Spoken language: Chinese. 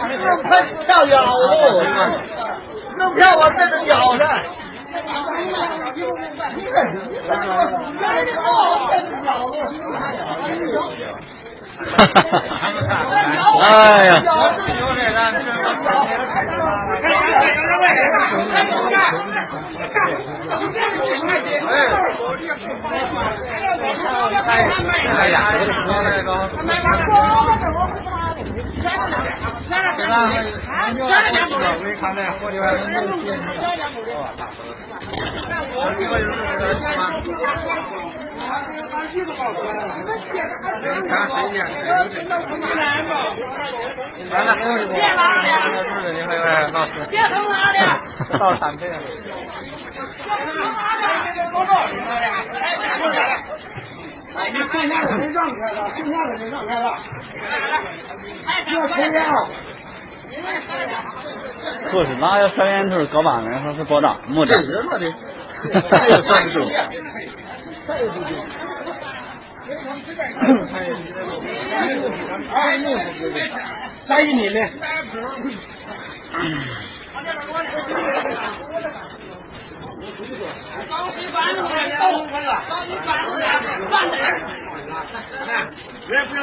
你这快跳脚喽！弄票我这个脚上。哎呀！哎呀！到产品。你剩下的人让开了，剩下的人让开了。要抽烟啊！不是哪有小烟头搞半人，说是保障没账。人嘛的，他也算不住。再一年呢？刚洗饭了，刚洗饭了，饭点儿，饭点儿。来，别不要。